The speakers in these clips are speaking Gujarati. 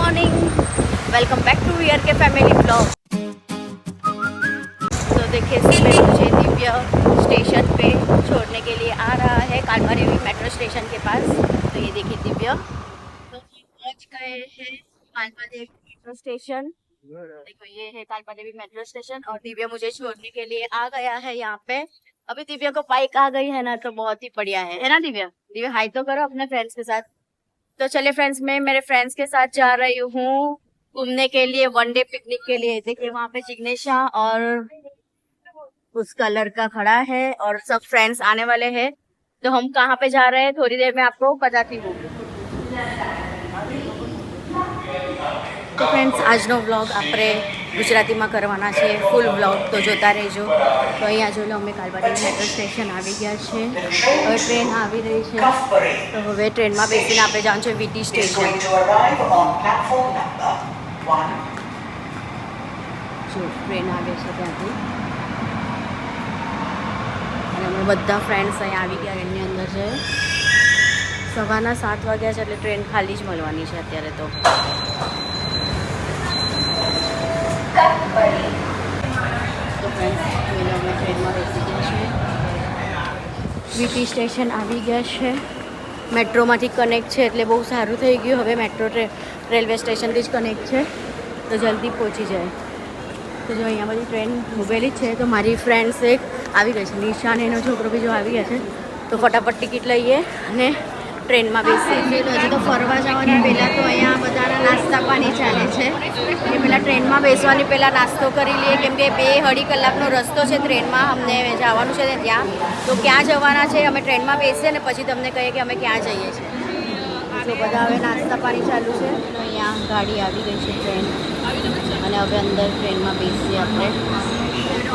Morning, welcome back to VR K family blog. तो देखिए इसमें मुझे दिव्य स्टेशन पे छोड़ने के लिए आ रहा है, कालबारेवी मेट्रो स्टेशन के पास। तो ये देखिए दिव्य तो पहुंच गए हैं कालबारेवी मेट्रो स्टेशन। देखो ये है कालबारेवी मेट्रो स्टेशन और दिव्य मुझे छोड़ने के लिए आ गया है यहाँ पे। अभी दिव्य को बाइक आ गई है ना, तो बहुत ही बढ़िया है ना दिव्य। दिव्य हाई तो करो अपने फ्रेंड्स के साथ। तो चलिए फ्रेंड्स, मैं मेरे फ्रेंड्स के साथ जा रही हूँ घूमने के लिए, वनडे पिकनिक के लिए। देखिए वहाँ पे जिग्नेशा और उसका लड़का खड़ा है और सब फ्रेंड्स आने वाले हैं। तो हम कहाँ पे जा रहे हैं थोड़ी देर में आपको बताती हूँ। तो फ्रेंड्स આજનો વ્લોગ આપણે ગુજરાતીમાં કરવાના છે, ફૂલ વ્લોગ, તો જોતા રહેજો। તો અહીંયા જો લો અમે કાલબારેવી મેટ્રો સ્ટેશન આવી ગયા છે, હવે ટ્રેન આવી રહી છે। તો હવે ટ્રેનમાં બેસીને આપણે જવાનું છે વીટી સ્ટેશન। જો ટ્રેન આવે છે ત્યાંથી અને અમે બધા ફ્રેન્ડ્સ અહીંયા આવી ગયા એની અંદર છે। સવારના 7 વાગ્યા છે એટલે ટ્રેન ખાલી જ મળવાની છે અત્યારે તો। तो फ्रेंड्स અમે ટ્રેનમાં બેસી ગયા છે, વીટી સ્ટેશન આવી ગયા છે। મેટ્રોમાંથી કનેક્ટ છે એટલે બહુ સારું થઈ ગયું। હવે મેટ્રો રેલવે સ્ટેશનથી જ કનેક્ટ છે તો જલ્દી પહોંચી જાય। તો જો અહીંયા બધી ટ્રેન ઊભેલી જ છે। તો મારી ફ્રેન્ડ્સ એક આવી ગઈ છે, નિશા અને એનો છોકરો બી જો આવી ગયા છે। તો ફટાફટ ટિકિટ લઈએ અને ટ્રેનમાં બેસીએ। તો હજી તો ફરવા જવાની પહેલાં તો અહીંયા બધાના નાસ્તા પાણી ચાલે છે। એ પહેલાં ટ્રેનમાં બેસવાની પહેલાં નાસ્તો કરી લઈએ, કેમ કે 2-2.5 કલાકનો રસ્તો છે ટ્રેનમાં, અમને જવાનું છે ત્યાં। તો ક્યાં જવાના છે અમે ટ્રેનમાં બેસીએ ને પછી તમને કહીએ કે અમે ક્યાં જઈએ છીએ। તો બધા હવે નાસ્તા પાણી ચાલુ છે। તો અહીંયા ગાડી આવી ગઈ છે ટ્રેન, અને હવે અંદર ટ્રેનમાં બેસીએ આપણે।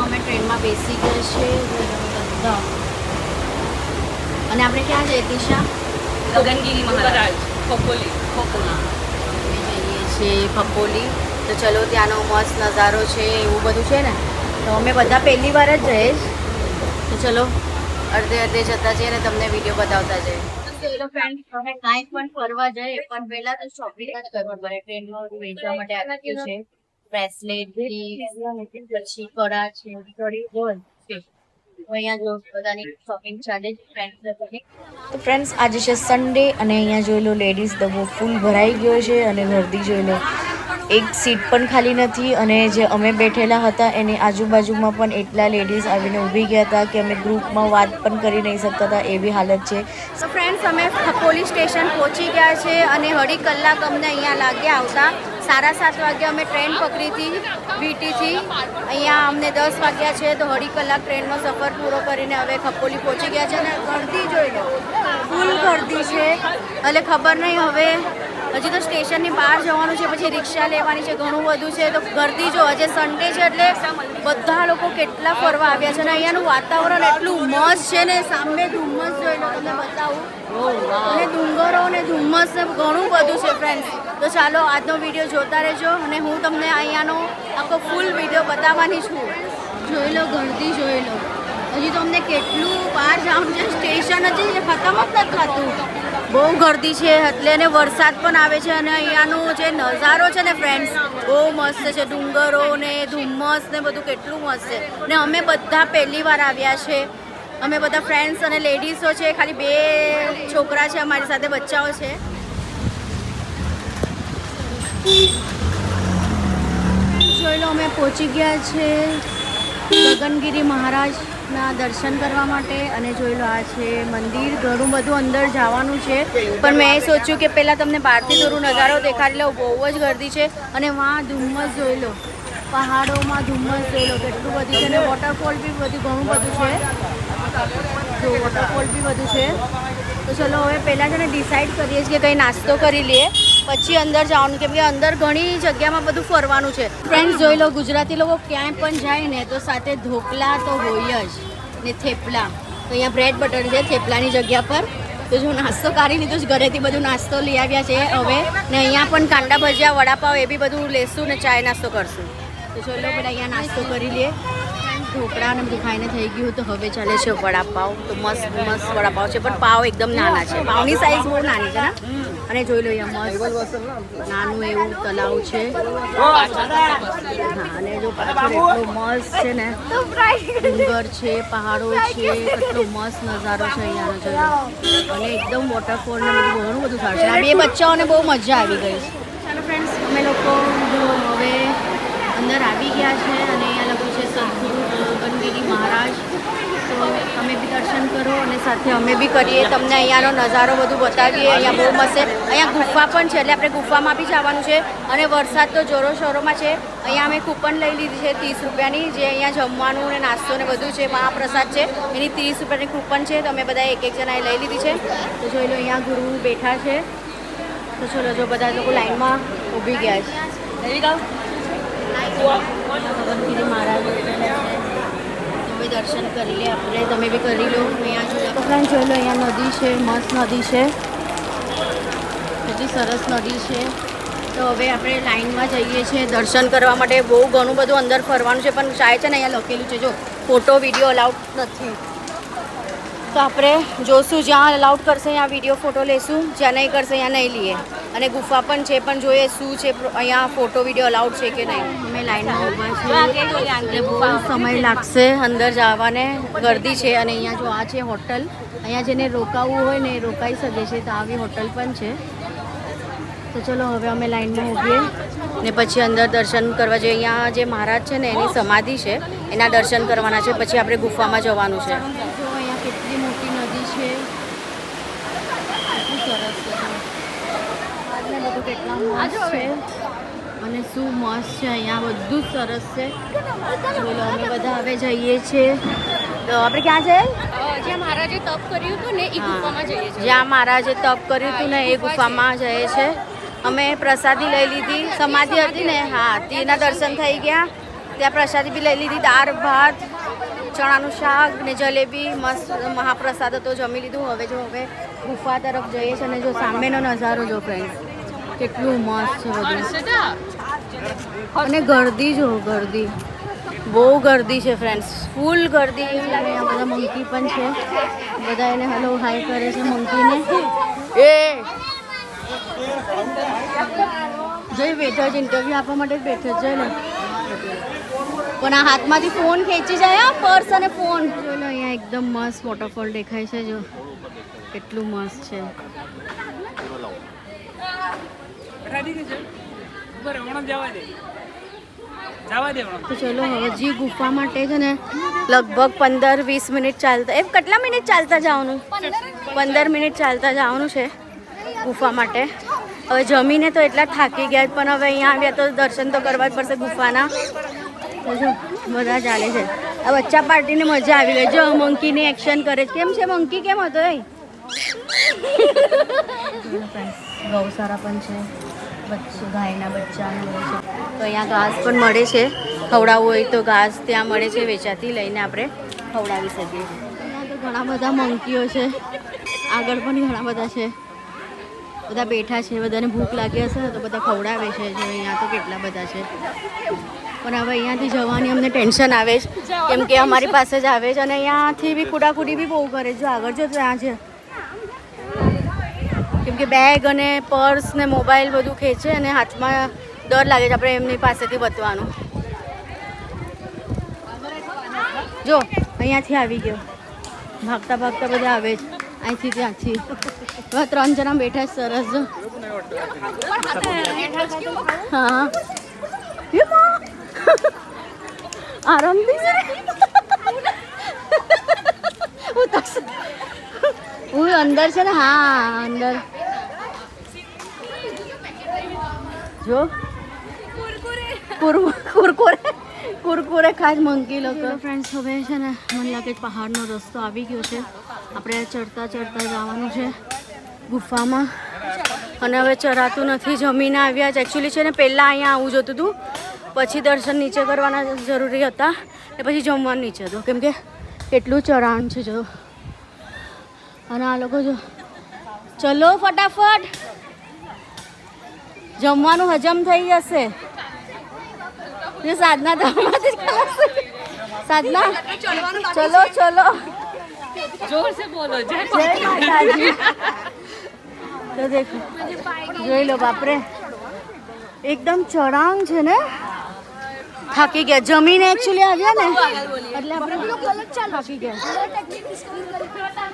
અમે ટ્રેનમાં બેસી ગયા છે બધા, અને આપણે ક્યાં જઈએ દિશા? ગગનગીરી મહારાજ ખપોલી અમે જઈએ છીએ ખપોલી। તો ચલો ત્યાંનો મસ્ત નજારો છે, એવું બધું છે ને। તો અમે બધા પહેલી વાર જ જઈએ જ। તો ચલો અડધે અડધે જતા જઈએ ને તમને વિડીયો બતાવતા જઈએ। ચલો ફ્રેન્ડ, અમે કાંઈ પણ ફરવા જઈએ પણ પહેલા તો શોપિંગ જ કરવા પડે। ટ્રેનમાં વેચવા માટે આપ્યું છે બ્રેસલેટ, પછી કડા છે, થોડી બોલ અહીંયા જો બધાની શોપિંગ ચાલે છે ફ્રેન્ડ્સ। તો ફ્રેન્ડ્સ આજે છે સન્ડે અને અહીંયા જોઈ લો લેડીઝ ડબ્બો ફૂલ ભરાઈ ગયો છે અને ગરદી જોઈ લો, એક સીટ પણ ખાલી નથી। અને જે અમે બેઠેલા હતા એની આજુબાજુમાં પણ એટલા લેડીઝ આવીને ઊભી ગયા હતા કે અમે ગ્રુપમાં વાત પણ કરી નહીં શકતા હતા, એવી હાલત છે। તો ફ્રેન્ડ્સ અમે ખપોલી સ્ટેશન પહોંચી ગયા છે અને અઢી કલાક અમને અહીંયા લાગ્યા આવતા। 7:30 વાગે અમે ટ્રેન પકડી હતી વીટીથી, અહીંયા અમને 10 વાગ્યા છે। તો અઢી કલાક ટ્રેનનો સફર પૂરો કરીને હવે ખપોલી પહોંચી ગયા છે અને ગરદી જોઈ લો, ફૂલ ગરદી છે। એટલે ખબર નહીં હવે હજી તો સ્ટેશનની બહાર જવાનું છે, પછી રિક્ષા લેવાની છે, ઘણું બધું છે। તો ગરદી જો આજે સન્ડે છે એટલે બધા લોકો કેટલા ફરવા આવ્યા છે અને અહીંયાનું વાતાવરણ એટલું મસ્ત છે ને, સામે ધુમ્મસ જોઈ લો તમને બતાવું, અને ડુંગરો ને ધુમ્મસ ને ઘણું બધું છે ફ્રેન્ડ્સ। તો ચાલો આજનો વિડીયો જોતા રહેજો અને હું તમને અહીંયાનો આખો ફૂલ વિડીયો બતાવવાની છું। જોઈ લો ગરદી જોઈ લો, હજી તો અમને કેટલું બહાર જવાનું છે, સ્ટેશન હજી ખતમ જ નથી થતું, બહુ ગરદી છે એટલે। ને વરસાદ પણ આવે છે અને અહીંયાનો જે નજારો છે ને ફ્રેન્ડ્સ બહુ મસ્ત છે, ડુંગરો ને ધુમ્મસ ને બધું કેટલું મસ્ત છે। ને અમે બધા પહેલી વાર આવ્યા છે, અમે બધા ફ્રેન્ડ્સ અને લેડીઝો છે, ખાલી 2 છોકરા છે અમારી સાથે, બચ્ચાઓ છે। જોઈ લો અમે પહોંચી ગયા છે ગગનગીરી મહારાજના દર્શન કરવા માટે। અને જોઈ લો આ છે મંદિર, ઘણું બધું અંદર જવાનું છે પણ મેં સોચ્યું કે પહેલાં તમને બહારથી થોડું નજારો દેખાડી લઉં, બહુ જ ગરદી છે। અને વાં ધુમ્મસ જોઈ લો, પહાડોમાં ધુમ્મસ જોઈ લો કેટલું બધું છે, અને વોટરફોલ બી બધું ઘણું બધું છે, જો વોટરફોલ બી બધું છે। તો ચલો હવે પહેલાં છે ને ડિસાઈડ કરીએ છીએ કે કંઈ નાસ્તો કરી લઈએ પછી અંદર જવાનું, કેમ કે અંદર ઘણી જગ્યામાં બધું ફરવાનું છે ફ્રેન્ડ્સ। જોઈ લો ગુજરાતી લોકો ક્યાંય પણ જાય ને તો સાથે ઢોકળા તો હોય જ, ને થેપલા। તો અહીંયા બ્રેડ બટર છે થેપલાની જગ્યા પર। તો જો નાસ્તો કરી લીધો છે, ઘરેથી બધું નાસ્તો લઈ આવ્યા છે હવે, ને અહીંયા પણ કાંડા ભજીયા, વડાપાવ એ બી બધું લેશું ને ચાય નાસ્તો કરશું। તો ચલો બધા અહીંયા નાસ્તો કરી લઈએ। ઢોકળા ને બધું ખાઈને થઈ ગયું, તો હવે ચાલે છે વડાપાવ। તો મસ્ત મસ્ત વડાપાવ છે પણ પાવ એકદમ નાના છે, પાવની સાઈઝ બહુ નાની છે ને, અને જોઈ લો અહીંયા મસ્ત નાનું એવું તલાવ છે. હા, અને જો પાછળ એટલો મસ્ત છે ને, ડુંગર છે, પહાડો છે, કેટલો મસ્ત નજારો છે અહીંયાનો જોઈ લો. અને એકદમ વોટરફોલ ને બધું ઘણું બધું સારું છે. આ બે બચ્ચાઓને બહુ મજા આવી ગઈ છે. ચાલો ફ્રેન્ડ્સ, અમે લોકો જો હવે અંદર આવી ગયા છે અને અહીંયા લખ્યું છે સદગુરુ ગગનગીરી મહારાજ. તો તમે બી દર્શન કરો અને સાથે અમે બી કરીએ. તમને અહીંયાનો નજારો બધું બતાવીએ. અહીંયા બહુ મસ્ત છે. અહીંયા ગુફા પણ છે, એટલે આપણે ગુફામાં બી જવાનું છે. અને વરસાદ તો જોરો શોરોમાં છે. અહીંયા અમે કૂપન લઈ લીધી છે 30 રૂપિયાની, જે અહીંયા જમવાનું ને નાસ્તો ને બધું છે. મહાપ્રસાદ છે, એની 30 રૂપિયાની કૂપન છે. તો અમે બધા એક જણાએ લઈ લીધી છે. તો જોઈ લો અહીંયા ગુરુ બેઠા છે. તો ચલો, જો બધા લોકો લાઈનમાં ઊભી ગયા છે. ગગનગીરી મહારાજ તમે દર્શન કરી લે, આપણે તમે બી કરી લો. અહીંયા ફ્રેન્ડ જોઈ લો, અહીંયા નદી છે, મસ્ત નદી છે, કેટલી સરસ નદી છે. તો હવે આપણે લાઈનમાં જઈએ છીએ દર્શન કરવા માટે. બહુ ઘણું બધું અંદર ફરવાનું છે, પણ શાયદ છે ને અહીંયા લખેલું છે જો ફોટો વિડીયો અલાઉડ નથી. તો આપણે જોશું, જ્યાં અલાઉડ કરશે અહીંયા વિડીયો ફોટો લેશું, જ્યાં નહીં કરશે અહીંયા નહીં લઈએ. અને ગુફા પણ છે, પણ જોઈએ શું છે અહીંયા ફોટો વિડીયો અલાઉડ છે કે નહીં. અમે લાઈનમાં ઊભા છીએ, બહુ સમય લાગશે અંદર જવાને, ગર્દી છે. અને અહીંયા જો આ છે હોટલ, અહીંયા જેને રોકાવું હોય ને એ રોકાઈ શકે છે. તો આવી હોટલ પણ છે. તો ચલો હવે અમે લાઈનમાં ઊભીએ ને પછી અંદર દર્શન કરવા જઈએ. અહીંયા જે મહારાજ છે ને એની સમાધિ છે, એના દર્શન કરવાના છે. પછી આપણે ગુફામાં જવાનું છે. જો અહીંયા કેટલી મોટી નદી છે, કેટલું સરસ છે. બધું કેટલા મસ્ત છે અને શું મસ્ત છે. અહીંયા બધું જ સરસ છે. બોલો, અમે બધા હવે જઈએ છીએ. તો આપણે ક્યાં જઈએ? જ્યાં મહારાજે તપ કર્યું હતું ને એ ગુફામાં જઈએ છીએ. જ્યાં મહારાજે તપ કર્યું હતું ને એ ગુફામાં જઈએ છે. અમે પ્રસાદી લઈ લીધી, સમાધિ હતી ને, હા, તેના દર્શન થઈ ગયા. ત્યાં પ્રસાદી બી લઈ લીધી, દાળ ભાત, ચણાનું શાક ને જલેબી, મસ્ત મહાપ્રસાદ હતો, જમી લીધું. હવે ગુફા તરફ જઈએ છીએ. અને જો સામેનો નજારો જો ફ્રેન્ડ, કેટલું મસ્ત છે બધું. અને ગર્દી જો, ગર્દી બહુ ગર્દી છે ફ્રેન્ડ્સ, ફૂલ ગર્દી. અહીંયા બધા મંકી પણ છે, બધા એને હલો હાય કરે છે મંકીને. એ જઈ બેઠો જ, ઇન્ટરવ્યૂ આપવા માટે જ બેઠો જ ને. પણ આ હાથમાંથી ફોન ખેંચી જાય, પર્સ અને ફોન. જો ને અહીંયા એકદમ મસ્ત વોટરફોલ દેખાય છે, જો કેટલું મસ્ત છે. તો ચલો હવે જી ગુફા માટે છે ને લગભગ 15-20 મિનિટ ચાલતા, એમ કેટલા મિનિટ ચાલતા જવાનું? 15 મિનિટ ચાલતા જવાનું છે ગુફા માટે. હવે જમીને તો એટલા થાકી ગયા, પણ હવે અહીંયા આવ્યા તો દર્શન તો કરવા જ પડશે ગુફાના. જો બધા ચાલે છે. આ બચ્ચા પાર્ટીને મજા આવી ગઈ. જો મંકીની એક્શન કરે છે. કેમ છે મંકી, કેમ હતો એ? ગૌશાળા પણ છે, ગાયના બચ્ચાને મળે છે. તો અહીંયા ઘાસ પણ મળે છે, ખવડાવવું હોય તો ઘાસ ત્યાં મળે છે, વેચાતી લઈને આપણે ખવડાવી શકીએ. અહીંયા તો ઘણા બધા મંકીઓ છે, આગળ પણ ઘણા બધા છે. બધા બેઠા છે, બધાને ભૂખ લાગી હશે તો બધા ખવડાવે છે. જો અહીંયા તો કેટલા બધા છે. પણ હવે અહીંયાથી જવાની અમને ટેન્શન આવે છે, કેમ કે અમારી પાસે જ આવે છે. અને અહીંયાથી બી કુડાકુડી બી બહુ કરે. જો આગળ જો ત્યાં છે, કેમ કે બેગ અને પર્સ ને મોબાઈલ બધું ખેંચે અને હાથમાં ડર લાગે છે આપણે એમની પાસેથી બચવાનું. જો અહીંયાથી આવી ગયો, ભાગતા ભાગતા બધા આવે છે અહીંથી ત્યાંથી. 3 જણા બેઠા છે, સરસ. જો હા, આરામથી હું અંદર છે ને, હા અંદર જો કુરકુરે ખાસ મંકી લોકો. ફ્રેન્ડ્સ હવે છે ને મને લાગે પહાડનો રસ્તો આવી ગયો છે. આપણે ચડતા ચડતા જવાનું છે ગુફામાં. અને હવે ચરાતું નથી, જમીને આવ્યા જ. એકચ્યુઅલી છે ને પહેલાં અહીંયા આવું જોતું હતું, પછી દર્શન નીચે કરવાના જરૂરી હતા ને પછી જમવાનું નીચે હતું, કેમ કે કેટલું ચઢાણ છે. જો અને આ લોકો જો, ચલો ફટાફટ, જમવાનું હજમ થઈ જશે. સાધના તો સાધના, ચલો ચલો, જોર સે બોલો, જય માતાજી. તો દેખો જોઈ લો બાપરે એકદમ ચઢાણ છે ને થાકી ગયા જમીને એકચ્યુઅલી આવ્યા ને એટલે આપણે થાકી ગયા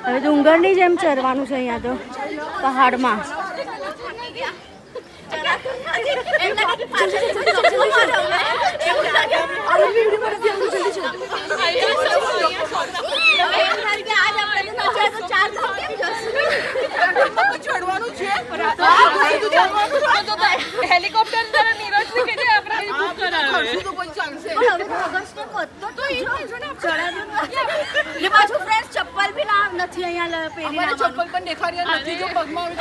હવે ડુંગરની જેમ ચરવાનું છે અહીંયા તો પહાડમાં હેલિકોપ્ટર દ્વારા નીરજને કહીને આપણે બુક કરાવે પાછું ફ્રેન્ડ ચપ્પલ બી ના નથી અહીંયા પહેરી ચપ્પલ પણ દેખાડ્યા નથી જો પગમાં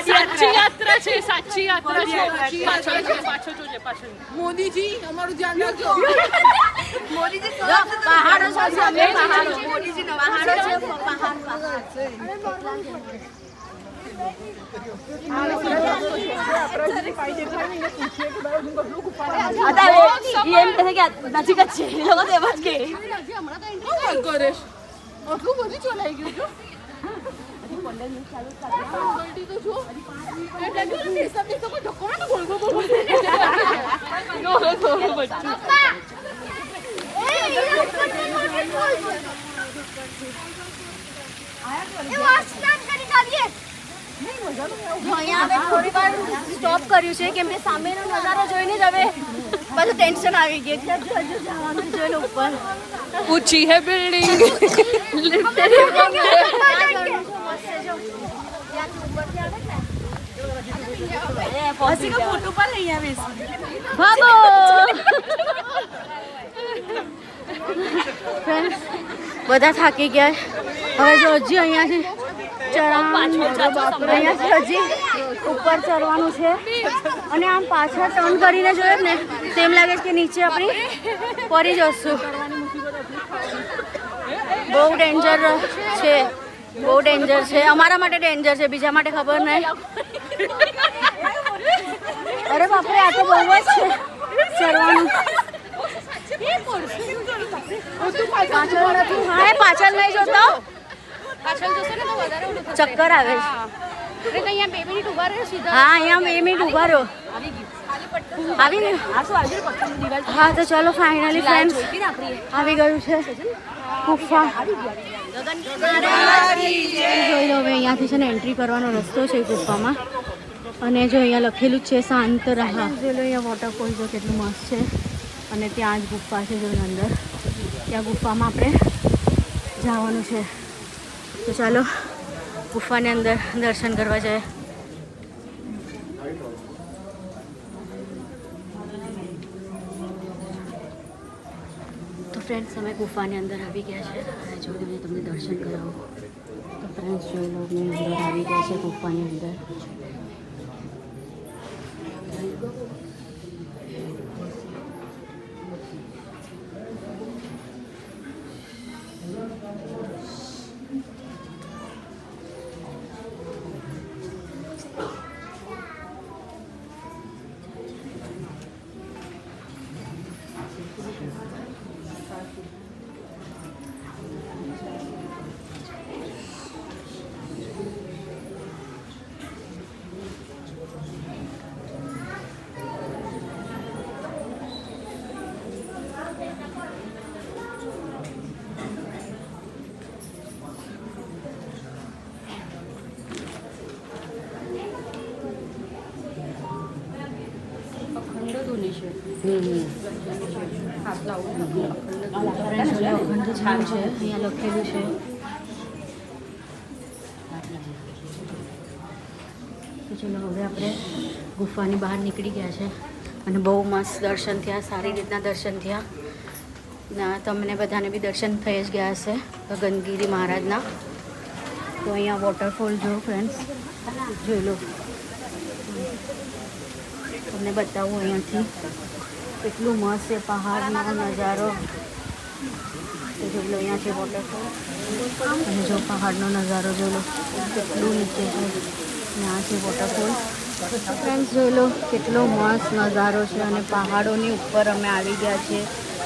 સાચી યાત્રા છે સાચી યાત્રા છે પાછળ જોજે પાછળ મોદીજી અમારું ધ્યાન રાખજો મોદીજી પહાડો છે સામે પહાડો મોદીજી પહાડો છે પહાડ એમ કહે કે નજીક જ છે એ લોકો તો એમ જ કે ગણેશ આટલું બધું ચલાઈ ગયું છું થોડી વાર સ્ટોપ કર્યું છે કેમ કે સામેનો નજારો જોઈને જ હવે બધું ટેન્શન આવી ગયું એટલે હજુ જવાનું જોઈને ઉપર ઊંચી હે બિલ્ડિંગ પછી કે ફોટો પર લઈ આવીશ ભાગો બધા થાકી ગયા હવે જો હજી અહીંયાથી અહીંયાથી હજી ઉપર ચડવાનું છે અને આમ પાછળ ટર્ન કરીને જોઈએ ને તેમ લાગે છે કે નીચે આપણી પડી જશું બહુ ડેન્જર છે બહુ ડેન્જર છે અમારા માટે ડેન્જર છે બીજા માટે ખબર નહીં અરે બાપરે આ તો બહુ જ છે ચડવાનું પાછળ નથી હા પાછળ નહીં જોતો પાછળ જશે ને તો વધારે ચક્કર આવે છે અહીંયા 2 મિનિટ ઉભા રહે સીધા હા અહીંયા 2 મિનિટ ઉભા રહો આવી ગયું હા તો ચલો ફાઇનલી ફ્રેન્ડ્સ આવી ગયું છે ગુફા જોઈ લો હવે અહીંયાથી છે ને એન્ટ્રી કરવાનો રસ્તો છે ગુફામાં અને જો અહીંયા લખેલું જ છે શાંત રહા જોઈ લો અહીંયા વોટરફોલ જો કેટલું મસ્ત છે અને ત્યાં જ ગુફા છે જો અંદર ત્યાં ગુફામાં આપણે જવાનું છે તો ચાલો ગુફાની અંદર દર્શન કરવા જાય તો ફ્રેન્ડ્સ અમે ગુફાની અંદર આવી ગયા છે અને જો મેં તમને દર્શન કરાવું તો ફ્રેન્ડ્સ જોઈ લો મેં અંદર આવી ગયા છે ગુફાની અંદર અહીંયા લખેલું છે તો ચલો હવે આપણે ગુફાની બહાર નીકળી ગયા છે અને બહુ મસ્ત દર્શન થયા સારી રીતના દર્શન થયા ના તમને બધાને બી દર્શન થઈ જ ગયા હશે ગગનગીરી મહારાજના તો અહીંયા વોટરફોલ જો ફ્રેન્ડ્સ જોઈ લો તમને બતાવું અહીંયાથી કેટલું મસ્ત છે પહાડનો નજારો તો જોઈ લો અહીંયા છે વોટરફોલ અને જો પહાડનો નજારો જોઈ લો કેટલું નીચે છે અને આ છે વોટરફોલ ફ્રેન્ડ્સ જોઈ લો કેટલો મસ્ત નજારો છે અને પહાડોની ઉપર અમે આવી ગયા છીએ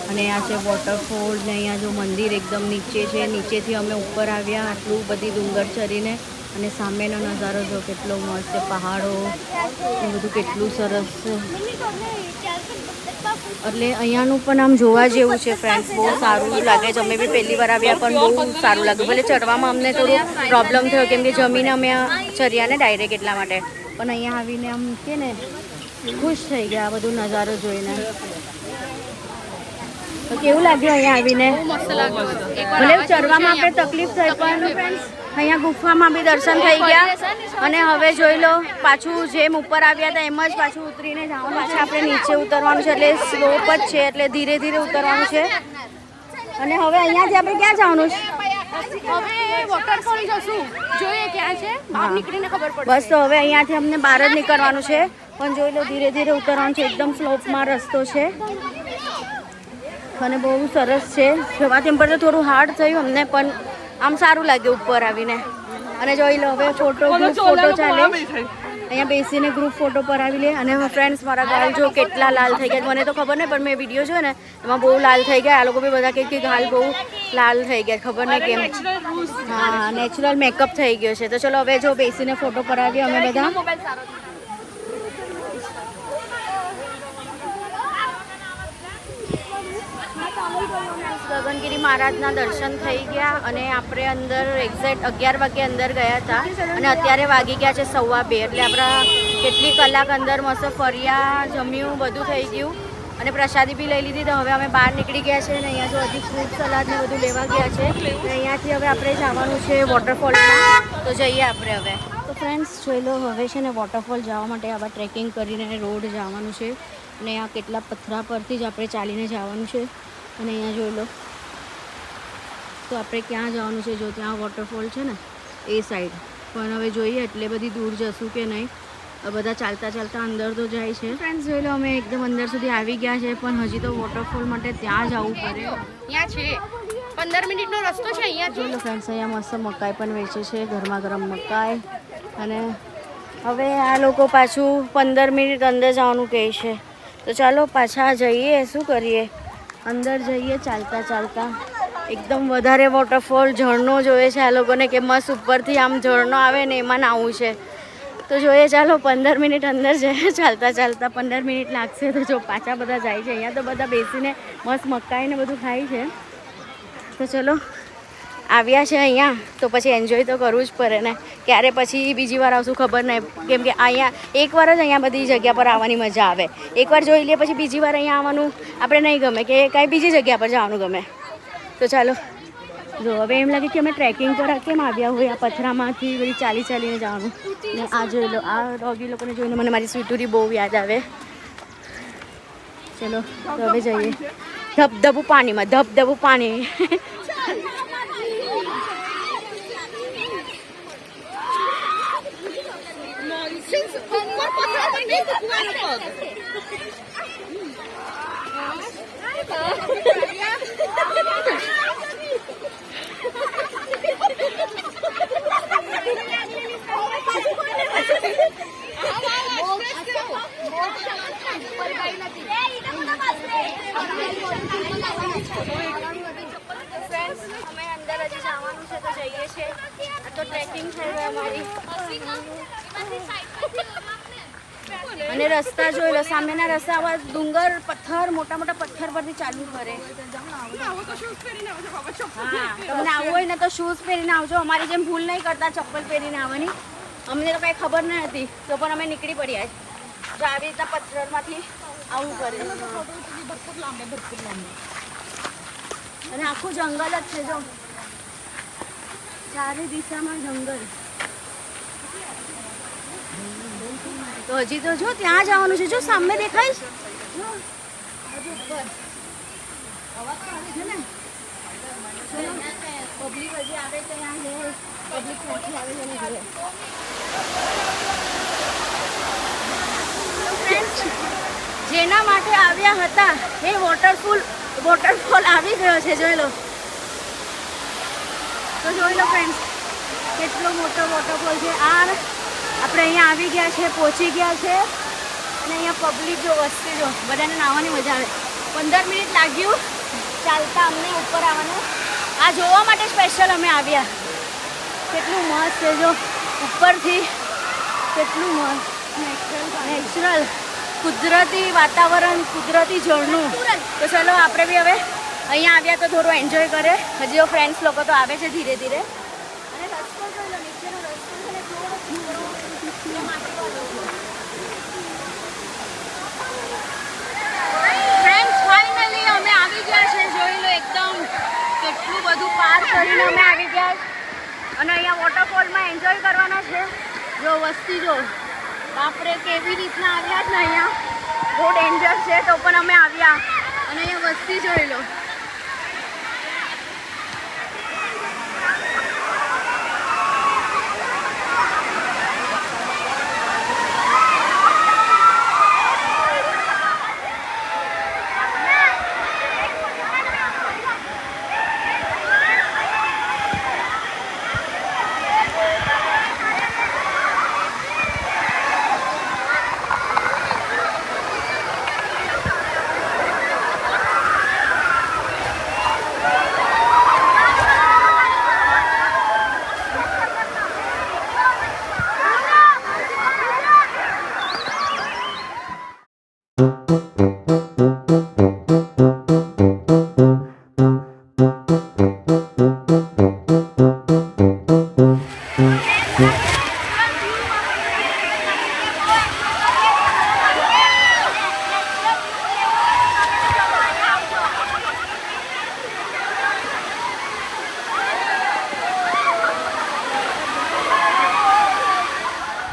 અને આ છે વોટરફોલ ને અહીંયા જો મંદિર એકદમ નીચે છે નીચેથી અમે ઉપર આવ્યા આટલું બધી ડુંગર ચડીને અને સામેનો નજારો જો કેટલો મસ્ત છે, પહાડો એ બધું કેટલું સરસ છે. એટલે અહીંયાનું પણ આમ જોવા જેવું છે ફ્રેન્ડ્સ, બહુ સારું લાગે છે. અમે બી પહેલી વાર આવ્યા પણ બહુ સારું લાગ્યું. ભલે ચડવામાં અમને થોડું પ્રોબ્લેમ થયો કેમ કે જમીને અમે ચર્યા ને ડાયરેક્ટ એટલા માટે, પણ અહીંયા આવીને આમ કે ને ખુશ થઈ ગયા આ બધું નજારો જોઈને. તો કેવું લાગ્યું અહીંયા આવીને? મસ્ત લાગ્યું. ભલે ચડવામાં આપણે તકલીફ થઈ પણ ફ્રેન્ડ્સ અહીંયા ગુફામાં બી દર્શન થઈ ગયા. અને હવે જોઈ લો પાછું જેમ ઉપર આવ્યા હતા એમ જ પાછું ઉતરીને જવાનું. પાછા આપણે નીચે ઉતરવાનું છે, એટલે સ્લોપ જ છે, એટલે ધીરે ધીરે ઉતરવાનું છે. અને હવે અહીંયાથી આપણે ક્યાં જવાનું છે? હવે વોટરફોલ જશું, જોઈએ ક્યાં છે, બહાર નીકળીને ખબર પડે. બસ તો હવે અહીંયાથી અમને બહાર જ નીકળવાનું છે, પણ જોઈ લો ધીરે ધીરે ઉતરવાનું છે. એકદમ સ્લોપમાં રસ્તો છે અને બહુ સરસ છે. જવાથી પર તો થોડું હાર્ડ થયું અમને, પણ આમ સારું લાગ્યું ઉપર આવીને. અને જોઈ લો હવે ફોટો ગ્રુપ ફોટો ચાલે, અહીંયા બેસીને ગ્રુપ ફોટો પરાવી લે. અને ફ્રેન્ડ્સ મારા ગાલ જો કેટલા લાલ થઈ ગયા, મને તો ખબર નહીં પણ મેં વિડીયો જોયો ને એમાં બહુ લાલ થઈ ગયા. આ લોકો બી બધા કે ગાલ બહુ લાલ થઈ ગયા, ખબર નહીં કેમ. હા, નેચરલ મેકઅપ થઈ ગયો છે. તો ચલો હવે જો બેસીને ફોટો પરાવીએ અમે બધા. ગગનગિરી મહારાજના દર્શન થઈ ગયા અને આપણે અંદર એક્ઝેક્ટ 11 વાગે અંદર ગયા હતા અને અત્યારે વાગી ગયા છે 2:15. એટલે આપણા કેટલી કલાક અંદર મસ્ત ફર્યા, જમ્યું, બધું થઈ ગયું અને પ્રસાદી બી લઈ લીધી. તો હવે અમે બહાર નીકળી ગયા છે અને અહીંયા જો હજી ફ્રૂટ સલાડ ને બધું લેવા ગયા છે. અને અહીંયાથી હવે આપણે જવાનું છે વોટરફોલમાં, તો જઈએ આપણે હવે. તો ફ્રેન્ડ્સ જોઈ લો હવે છે ને વોટરફોલ જવા માટે આવા ટ્રેકિંગ કરીને રોડ જવાનું છે અને આ કેટલા પથરા પરથી જ આપણે ચાલીને જવાનું છે. અને અહીંયા જોઈ લો તો આપણે ક્યાં જવાનું છે, જો ત્યાં વોટરફોલ છે ને એ સાઈડ. પણ હવે જોઈએ એટલે બધી દૂર જશું કે નહીં. બધા ચાલતા ચાલતા અંદર તો જાય છે. ફ્રેન્ડ્સ જોઈ લો અમે એકદમ અંદર સુધી આવી ગયા છે, પણ હજી તો વોટરફોલ માટે ત્યાં જવું પડે. અહીંયા છે 15 મિનિટનો રસ્તો છે. અહીંયા જોઈ લો ફ્રેન્ડ્સ અહીંયા મસ્ત મકાઈ પણ વેચે છે, ગરમા ગરમ મકાઈ. અને હવે આ લોકો પાછું 15 મિનિટ અંદર જવાનું કહે છે. તો ચાલો પાછા જઈએ, શું કરીએ, અંદર જઈએ ચાલતા ચાલતા. એકદમ વધારે વોટરફોલ ઝરણો જોઈએ છે આ લોકોને કે મસ્ત ઉપરથી આમ ઝરણો આવે ને એમાં નાહવું છે. તો જોઈએ ચાલો 15 મિનિટ અંદર જઈએ ચાલતા ચાલતા. 15 મિનિટ લાગશે. તો જો પાછા બધા જાય છે. અહીંયા તો બધા બેસીને મસ્ત મકાઈ ને બધું ખાય છે. તો ચલો આવ્યા છે અહીંયા તો પછી એન્જોય તો કરવું જ પડે ને. ક્યારે પછી બીજી વાર આવશું ખબર નહીં, કેમ કે અહીંયા એકવાર જ અહીંયા બધી જગ્યા પર આવવાની મજા આવે. એકવાર જોઈ લઈએ પછી બીજી વાર અહીંયા આવવાનું આપણે નહીં ગમે કે કાંઈ બીજી જગ્યા પર જવાનું ગમે. તો ચાલો જો હવે એમ લાગે કે અમે ટ્રેકિંગ પર કેમ આવ્યા હોય, આ પથરામાંથી બધી ચાલી ચાલીને જવાનું. ને આ જોઈ લો આ ડોગી લોકોને જોઈને મને મારી સ્વીટુરી બહુ યાદ આવે. ચલો તો હવે જઈએ ધબધબું પાણીમાં, ધબધબું પાણી. અને રસ્તા જોઈ લો, સામેના રસ્તા આવા ડુંગર પથ્થર, મોટા મોટા પથ્થર પરથી ચાલવું પડે. હા, તમને આવવું હોય ને તો શૂઝ પહેરીને આવજો. અમારી જેમ ભૂલ નહીં કરતા ચપ્પલ પહેરીને આવવાની. અમને તો કાંઈ ખબર ન હતી તો પણ અમે નીકળી પડ્યા. જો આવી રીતના પથ્થરમાંથી આવવું પડે. અને આખું જંગલ જ છે જો, ચારે દિશામાં જંગલ. તો હજી તો જો ત્યાં જવાનું છે, જો સામે દેખાય છે પબ્લિક હજી આવે તો ત્યાં પબ્લિક ક્યાંથી આવે છે ને જોઈએ. જેના માટે આવ્યા હતા એ વોટરફોલ આવી ગયો છે, જોઈ લો. તો જોઈ લો ફ્રેન્ડ્સ કેટલો મોટો વોટરફોલ છે. આ આપણે અહીંયા આવી ગયા છે, પહોંચી ગયા છે. અને અહીંયા પબ્લિક જો, વસ્તી જો, બધાને નાહવાની મજા આવે. 15 મિનિટ લાગ્યું ચાલતા અમને ઉપર આવવાનું. આ જોવા માટે સ્પેશિયલ અમે આવ્યા. કેટલું મસ્ત છે જો. ઉપરથી કેટલું મસ્ત નેચરલ કુદરતી વાતાવરણ, કુદરતી ઝરણું. તો ચલો આપણે બી હવે અહીંયા આવ્યા તો થોડું એન્જોય કરે. હજી ફ્રેન્ડ્સ લોકો તો આવે છે ધીરે ધીરે. અને રસ્તો જોઈ લો, નીચેનો રસ્તો છે ને ફ્રેન્ડ્સ ફાઇનલી અમે આવી ગયા છે. જોઈ લો એકદમ કેટલું બધું પાર કરીને અમે આવી ગયા છે. અને અહીંયા વોટરફોલમાં એન્જોય કરવાના છે. જો વસ્તી જો આપણે કેવી રીતના આવ્યા જ ને, અહીંયા બહુ ડેન્જર છે તો પણ અમે આવ્યા. અને અહીંયા વસ્તી જોઈ લો.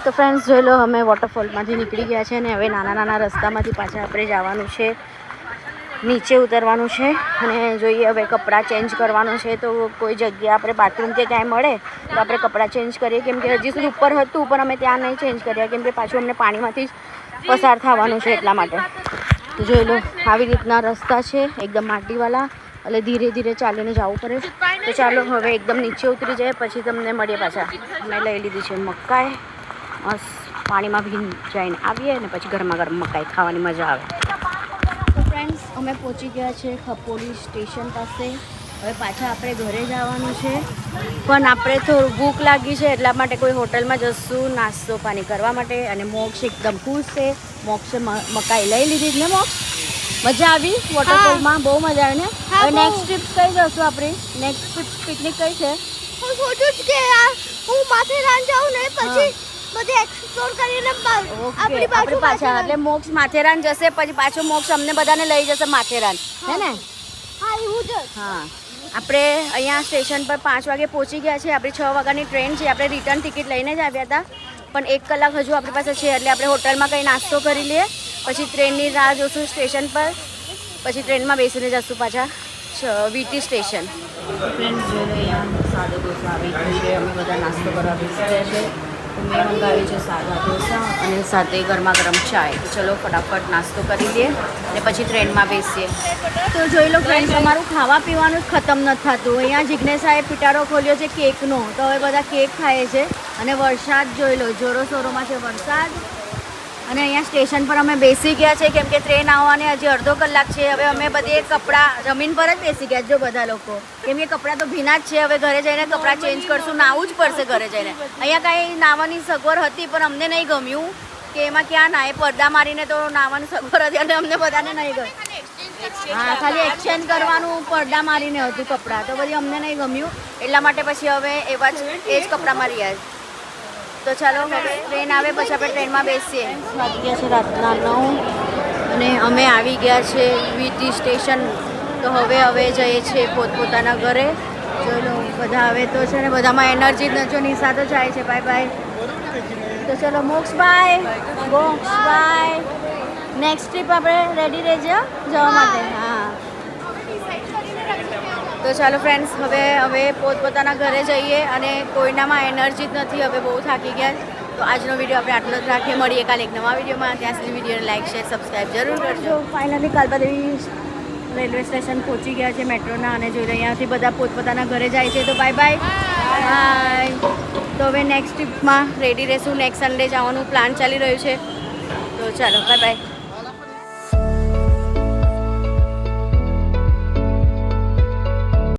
તો ફ્રેન્ડ્સ જોઈ લો અમે વોટરફોલમાંથી નીકળી ગયા છે અને હવે નાના નાના રસ્તામાંથી પાછા આપણે જવાનું છે, નીચે ઉતરવાનું છે. અને જોઈએ હવે કપડાં ચેન્જ કરવાનું છે. તો કોઈ જગ્યા આપણે બાથરૂમ કે ક્યાંય મળે તો આપણે કપડાં ચેન્જ કરીએ, કેમ કે હજી સુધી ઉપર હતું પણ અમે ત્યાં નહીં ચેન્જ કર્યા, કેમ કે પાછું અમને પાણીમાંથી જ પસાર થવાનું છે એટલા માટે. તો જોઈ લો આવી રીતના રસ્તા છે એકદમ માટીવાળા, એટલે ધીરે ધીરે ચાલીને જવું પડે. તો ચાલો હવે એકદમ નીચે ઉતરી જાય પછી તમને મળીએ પાછા. મેં લઈ લીધી છે મકાઈ, બસ પાણીમાં ભીંજાઈને આવીએ અને પછી ગરમા ગરમ મકાઈ ખાવાની મજા આવે. તો ફ્રેન્ડ્સ અમે પહોંચી ગયા છે ખપોલી સ્ટેશન પાસે. હવે પાછા આપણે ઘરે જવાનું છે, પણ આપણે થોડું ભૂખ લાગી છે એટલા માટે કોઈ હોટલમાં જશું નાસ્તો પાણી કરવા માટે. અને મોક્ષ એકદમ ખુશ છે. મોક્ષે મકાઈ લઈ લીધી જ ને મોક્ષ? મજા આવી વોટરફોલમાં? બહુ મજા આવી ને? હવે નેક્સ્ટ ટ્રીપ કઈ જશું આપણે? નેક્સ્ટ પિકનિક કઈ છે? હું સોચું છું કે હું માથેરાન જાઉં ને પછી બધે એક્સપ્લોર કરીને આપણી બાજુ પાછા એટલે મોક્ષ માથેરાન જશે, પછી પાછો મોક્ષ અમને બધાને લઈ જશે માથેરાન, હે ને? હા એવું જ. હા, આપણે અહીંયા સ્ટેશન પર 5 વાગે પહોંચી ગયા છે. આપણી 6 વાગ્યાની ટ્રેન છે. આપણે રિટર્ન ટિકિટ લઈને જ આવ્યા હતા, પણ 1 કલાક હજુ આપણી પાસે છે એટલે આપણે હોટલમાં કંઈ નાસ્તો કરી લઈએ, પછી ટ્રેનની રાહ જોશું સ્ટેશન પર, પછી ટ્રેનમાં બેસીને જશું પાછા વીટી સ્ટેશન. ફ્રેન્ડ્સ જોઈ લો અહીંયા સાદો ઢોસા આવી ગયો છે. અમે બધા નાસ્તો કરવા બેસી રહ્યા છે. મેં મંગાવી છે સાદા ઢોસા અને સાથે ગરમા ગરમ ચાય. તો ચલો ફટાફટ નાસ્તો કરી લઈએ અને પછી ટ્રેનમાં બેસીએ. તો જોઈ લો ફ્રેન્ડ્સ, અમારું ખાવા પીવાનું જ ખતમ નથી થતું. અહીંયા જિજ્ઞેસાએ પિટારો ખોલ્યો છે કેકનો, તો હવે બધા કેક ખાય છે. અને વરસાદ જોઈ લો, જોરો શોરોમાં છે વરસાદ. અને અહીંયા સ્ટેશન પર અમે બેસી ગયા છે, કેમ કે ટ્રેન આવવાની હજી અડધો કલાક છે. હવે અમે બધે કપડાં જમીન પર જ બેસી ગયા જો બધા લોકો, કેમ કે કપડાં તો ભીના જ છે. હવે ઘરે જઈને કપડાં ચેન્જ કરશું, નાવું જ પડશે ઘરે જઈને. અહીંયા કાંઈ નાવાની સગવડ હતી પણ અમને નહીં ગમ્યું કે એમાં ક્યાં નાય, પડદા મારીને તો નાવાની સગવડ હતી અને અમને બધાને નહીં ગમ્યું. હા, ખાલી એક્સચેન્જ કરવાનું પડદા મારીને હતું કપડાં, તો બધી અમને નહીં ગમ્યું એટલા માટે પછી હવે એવા જ એ જ કપડામાં રહ્યા. તો ચાલો હવે ટ્રેન આવે પછી આપણે ટ્રેનમાં બેસીએ. વાગી ગયા છે રાતના 9 અને અમે આવી ગયા છે વીટી સ્ટેશન. તો હવે જઈએ છીએ પોતપોતાના ઘરે. ચલો બધા હવે તો છે ને બધામાં એનર્જી જ નથી. નિશા તો જાય છે, બાય બાય. તો ચલો મોક્ષ બાય, મોક્ષ બાય. નેક્સ્ટ ટ્રીપ આપણે રેડી રહેજો જવા માટે. હા, તો ચાલો ફ્રેન્ડ્સ હવે પોતપોતાના ઘરે જઈએ. અને કોઈનામાં એનર્જી જ નથી, હવે બહુ થાકી ગયા. તો આજનો વિડીયો આપણે આટલો જ રાખીએ. મળીએ કાલે એક નવા વિડીયોમાં. ત્યાં સુધી વિડીયોને લાઈક શેર સબસ્ક્રાઈબ જરૂર કરજો. ફાઇનલી કાલબાદેવી રેલવે સ્ટેશન પહોંચી ગયા છે મેટ્રોના, અને જોઈ અહીંયાથી બધા પોતપોતાના ઘરે જાય છે. તો બાય બાય બાય. તો હવે નેક્સ્ટ ટ્રીપમાં રેડી રહેશું. નેક્સ્ટ સન્ડે જવાનું પ્લાન ચાલી રહ્યું છે. તો ચાલો બાય બાય.